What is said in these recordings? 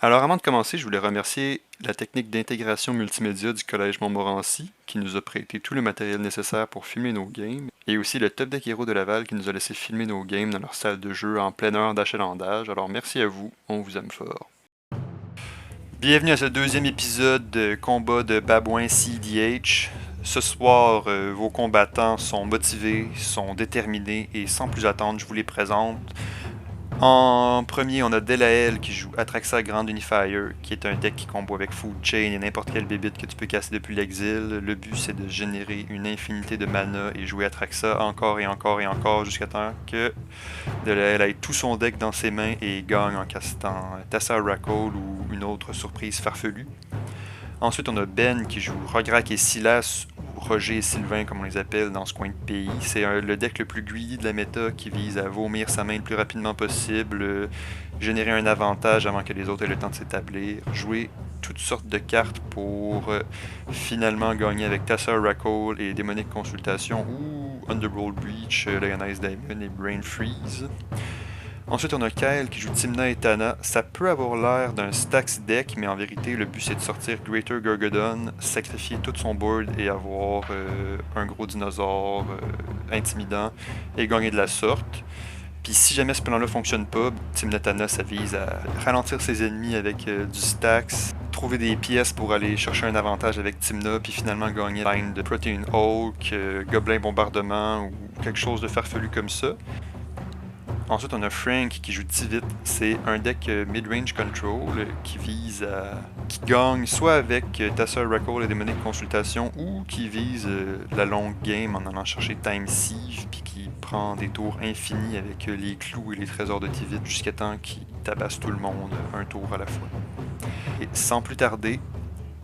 Alors avant de commencer, je voulais remercier la technique d'intégration multimédia du Collège Montmorency qui nous a prêté tout le matériel nécessaire pour filmer nos games, et aussi le Top Deck Hero de Laval qui nous a laissé filmer nos games dans leur salle de jeu en pleine heure d'achalandage. Alors merci à vous, on vous aime fort. Bienvenue à ce deuxième épisode de combat de Babouin CDH. Ce soir, vos combattants sont motivés, sont déterminés et sans plus attendre, je vous les présente. En premier, on a Delael qui joue Atraxa Grand Unifier, qui est un deck qui combo avec Food Chain et n'importe quelle bébite que tu peux casser depuis l'exil. Le but, c'est de générer une infinité de mana et jouer Atraxa encore et encore et encore jusqu'à temps que Delael ait tout son deck dans ses mains et gagne en castant Tassa Rackle ou une autre surprise farfelue. Ensuite, on a Ben qui joue Rograk et Silas, ou Roger et Sylvain comme on les appelle dans ce coin de pays. C'est le deck le plus greedy de la méta qui vise à vomir sa main le plus rapidement possible, générer un avantage avant que les autres aient le temps de s'établir, jouer toutes sortes de cartes pour finalement gagner avec Tassa Rackle et Démonique Consultation ou Underworld Breach, Lionized Diamond et Brain Freeze. Ensuite, on a Kyle qui joue Tymna et Tana. Ça peut avoir l'air d'un Stax deck, mais en vérité, le but c'est de sortir Greater Gargadon, sacrifier tout son board et avoir un gros dinosaure intimidant et gagner de la sorte. Puis si jamais ce plan-là fonctionne pas, Tymna Tana, ça vise à ralentir ses ennemis avec du Stax, trouver des pièces pour aller chercher un avantage avec Tymna, puis finalement gagner la line de Protein Hulk, Gobelin Bombardement ou quelque chose de farfelu comme ça. Ensuite, on a Frank qui joue Tivit. C'est un deck mid-range control qui vise à. Qui gagne soit avec Tassa Rackle et Démonique Consultation ou qui vise la longue game en allant chercher Time Siege puis qui prend des tours infinis avec les clous et les trésors de Tivit jusqu'à temps qu'il tabasse tout le monde un tour à la fois. Et sans plus tarder,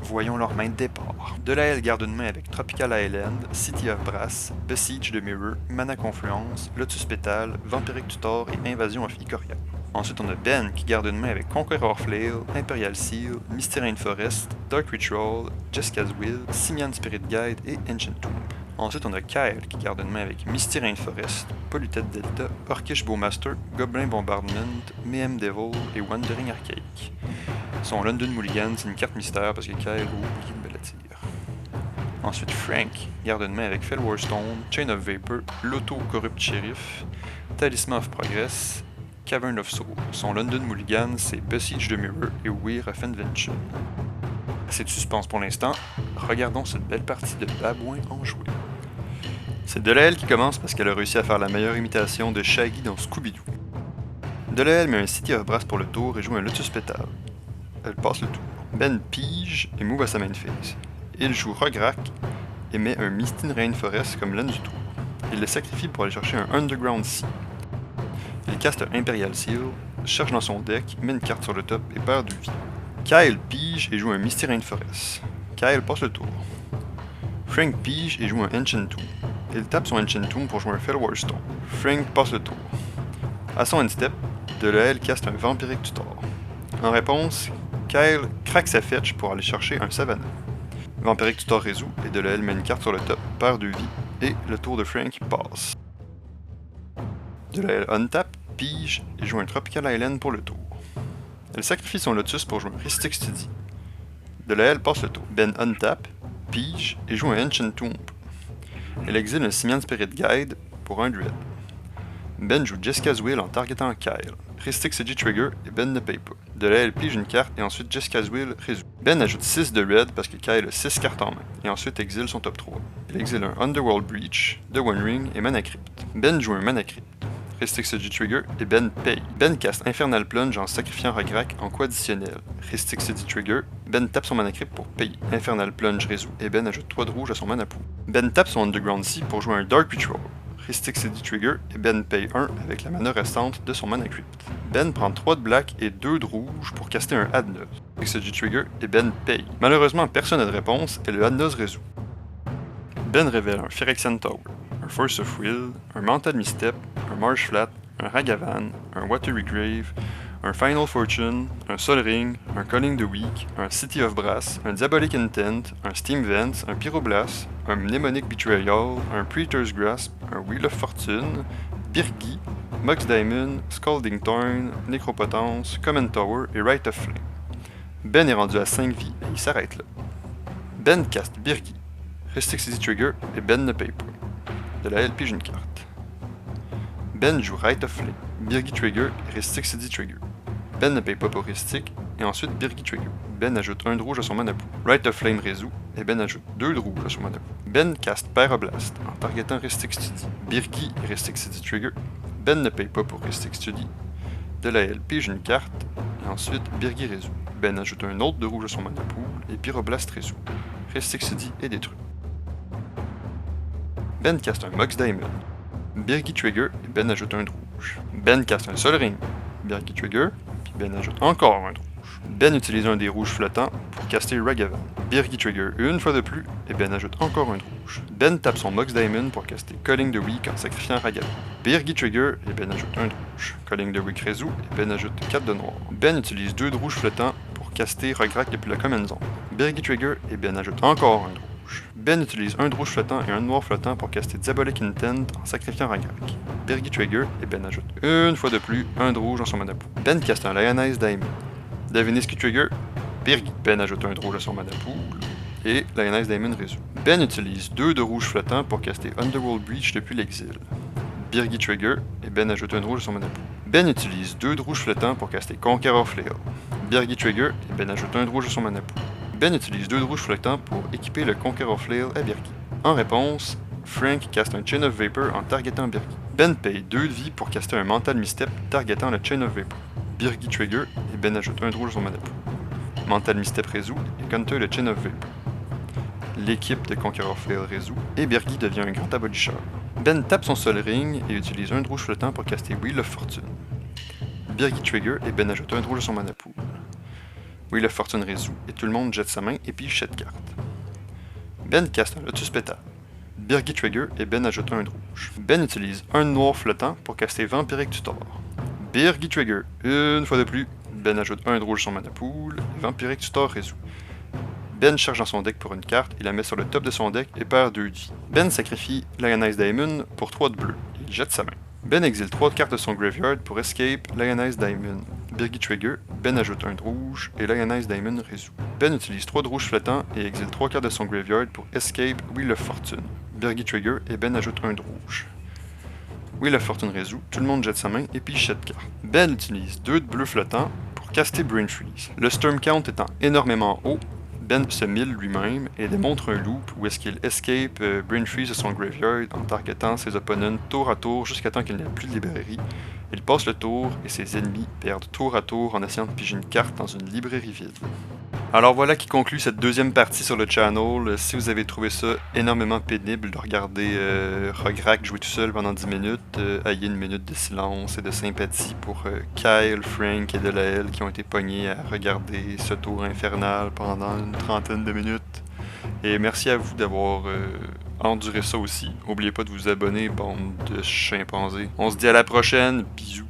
voyons leur main de départ. Delael garde une main avec Tropical Island, City of Brass, Besiege de Mirror, Mana Confluence, Lotus Petal, Vampiric Tutor et Invasion of Ikoria. Ensuite, on a Ben qui garde une main avec Conqueror Flail, Imperial Seal, Mysterine Forest, Dark Ritual, Jessica's Will, Simian Spirit Guide et Ancient Tomb. Ensuite, on a Kyle qui garde une main avec Mysterine Forest, Polluted Delta, Orcish Bowmaster, Goblin Bombardment, Mayhem Devil et Wandering Archaic. Son London Mulligan, c'est une carte mystère parce que Kyle a oublié de me la dire. Ensuite, Frank garde une main avec Fellwar Stone, Chain of Vapor, Loto Corrupt Sheriff, Talisman of Progress, Cavern of Soul. Son London Mulligan, c'est Besiege de Mirror et Weir of Invention. Assez de suspense pour l'instant, regardons cette belle partie de Babouin en jouer. C'est Delael qui commence parce qu'elle a réussi à faire la meilleure imitation de Shaggy dans Scooby-Doo. Delael met un City of Brass pour le tour et joue un Lotus Petal. Elle passe le tour. Ben pige et move à sa main phase. Il joue Rograk et met un Mistine Rainforest comme laine du tour. Il le sacrifie pour aller chercher un Underground Sea. Il caste un Imperial Seal, cherche dans son deck, met une carte sur le top et perd 2 vies. Kyle pige et joue un Misty Rainforest. Kyle passe le tour. Frank pige et joue un Ancient Tomb. Il tape son Ancient Tomb pour jouer un Fellwar Stone. Frank passe le tour. À son end step, Delael caste un Vampiric Tutor. En réponse, Kyle craque sa fetch pour aller chercher un Savannah. Vampiric Tutor résout et Delael met une carte sur le top, perd 2 vies, et le tour de Frank passe. Delael untap, pige et joue un Tropical Island pour le tour. Elle sacrifie son Lotus pour jouer un Rhystic Study. Delael passe le tour. Ben untap, pige et joue un Ancient Tomb. Elle exile un Simian Spirit Guide pour un Dread. Ben joue Jessica's Will en targetant Kyle. Rhystic Study trigger et Ben ne paye pas. Delael pige une carte et ensuite Jessica's Will résout. Ben ajoute 6 de red parce que Kyle a 6 cartes en main et ensuite exile son top 3. Il exile un Underworld Breach, The One Ring et Mana Crypt. Ben joue un Mana Crypt. Rhystic Study Trigger et Ben paye. Ben caste Infernal Plunge en sacrifiant Rograk en quoi additionnel. Rhystic Study Trigger, Ben tape son Mana Crypt pour payer. Infernal Plunge résout et Ben ajoute 3 de rouge à son mana pool. Ben tape son Underground Sea pour jouer un Dark Ritual. Rhystic Study Trigger et Ben paye 1 avec la mana restante de son Mana Crypt. Ben prend 3 de black et 2 de rouge pour caster un Adnos. Rhystic Study Trigger et Ben paye. Malheureusement, personne n'a de réponse et le Adnos résout. Ben révèle un Phyrexian Tower, un Force of Will, un Mounted Misstep, un Marsh Flat, un Ragavan, un Watery Grave, un Final Fortune, un Sol Ring, un Calling the Weak, un City of Brass, un Diabolic Intent, un Steam Vents, un Pyroblast, un Mnemonic Betrayal, un Preacher's Grasp, un Wheel of Fortune, Birgi, Mox Diamond, Scalding Thorn, Necropotence, Common Tower et Rite of Flame. Ben est rendu à 5 vies et il s'arrête là. Ben caste Birgi. Ristic City Trigger et Ben ne paye pas. De la L pige une carte. Ben joue Rite of Flame, Birgi Trigger et Ristic City Trigger. Ben ne paye pas pour Ristic et ensuite Birgi Trigger. Ben ajoute 1 de rouge à son mana pool. Rite of Flame résout et Ben ajoute 2 de rouge à son mana pool. Ben caste Pyroblast en targetant Ristic Study, Birgi et Ristic City Trigger. Ben ne paye pas pour Ristic Study. De la L pige une carte et ensuite Birgi résout. Ben ajoute un autre de rouge à son mana pool et Pyroblast résout. Ristic Study est détruit. Ben caste un Mox Diamond. Birgi Trigger et Ben ajoute un de rouge. Ben caste un Sol Ring. Birgi Trigger, puis Ben ajoute encore un de rouge. Ben utilise un des rouges flottants pour caster Ragavan. Birgi Trigger une fois de plus et Ben ajoute encore un de rouge. Ben tape son Mox Diamond pour caster Culling the Weak en sacrifiant Ragavan. Birgi Trigger et Ben ajoute un de rouge. Culling the Weak résout et Ben ajoute 4 de noir. Ben utilise 2 de rouge flottants pour caster Rograk depuis la command zone. Birgi Trigger et Ben ajoute encore un de rouge. Ben utilise un de rouge flottant et un de noir flottant pour caster Diabolic Intent en sacrifiant Ragrak. Birgi Trigger et Ben ajoute une fois de plus un de rouge dans son mana pool. Ben caste un Lionized Diamond. Daviniski Trigger, Birgi. Ben ajoute un de rouge à son mana pool et Lionized Diamond résout. Ben utilise 2 de rouge flottant pour caster Underworld Breach depuis l'exil. Birgi Trigger et Ben ajoute un de rouge à son mana pool. Ben utilise 2 de rouge flottant pour caster Conqueror Flail. Birgi Trigger et Ben ajoute un de rouge à son mana pool. Ben utilise 2 de rouge flottants pour équiper le Conqueror Flail à Birgi. En réponse, Frank caste un Chain of Vapor en targetant Birgi. Ben paye 2 de vie pour caster un Mental Misstep targetant le Chain of Vapor. Birgi Trigger et Ben ajoute un de rouge à son mana pool. Mental Misstep résout et counter le Chain of Vapor. L'équipe de Conqueror Flail résout et Birgi devient un grand abolisseur. Ben tape son Sol Ring et utilise un de rouge flottant pour caster Wheel of Fortune. Birgi Trigger et Ben ajoute un de rouge à son mana pool. Wheel of Fortune résout et tout le monde jette sa main et pige cette carte. Ben caste un Lotus Petal. Birgi Trigger et Ben ajoute un de rouge. Ben utilise un noir flottant pour caster Vampiric Tutor. Birgi Trigger, une fois de plus. Ben ajoute un de rouge sur son mana pool et Vampiric Tutor résout. Ben charge dans son deck pour une carte et la met sur le top de son deck et perd 2 de vie. Ben sacrifie Lionized Diamond pour 3 de bleu et il jette sa main. Ben exile 3 cartes de son graveyard pour escape Lionized Diamond. Birgi Trigger, Ben ajoute un de rouge et Lionized Diamond résout. Ben utilise 3 de rouge flottant et exile 3 cartes de son graveyard pour escape Wheel of Fortune. Birgi Trigger et Ben ajoute un de rouge. Wheel of Fortune résout, tout le monde jette sa main et pige cette carte. Ben utilise 2 de bleu flottant pour caster Brain Freeze. Le Storm Count étant énormément haut, Ben se mille lui-même et démontre un loop où est-ce qu'il escape Brain Freeze de son graveyard en targetant ses opponents tour à tour jusqu'à temps qu'il n'y ait plus de librairie. Il passe le tour et ses ennemis perdent tour à tour en essayant de piger une carte dans une librairie vide. Alors voilà qui conclut cette deuxième partie sur le channel. Si vous avez trouvé ça énormément pénible de regarder Rograk jouer tout seul pendant 10 minutes, ayez une minute de silence et de sympathie pour Kyle, Frank et Delael qui ont été pognés à regarder ce tour infernal pendant une trentaine de minutes. Et merci à vous d'avoir enduré ça aussi. N'oubliez pas de vous abonner, bande de chimpanzés. On se dit à la prochaine, bisous.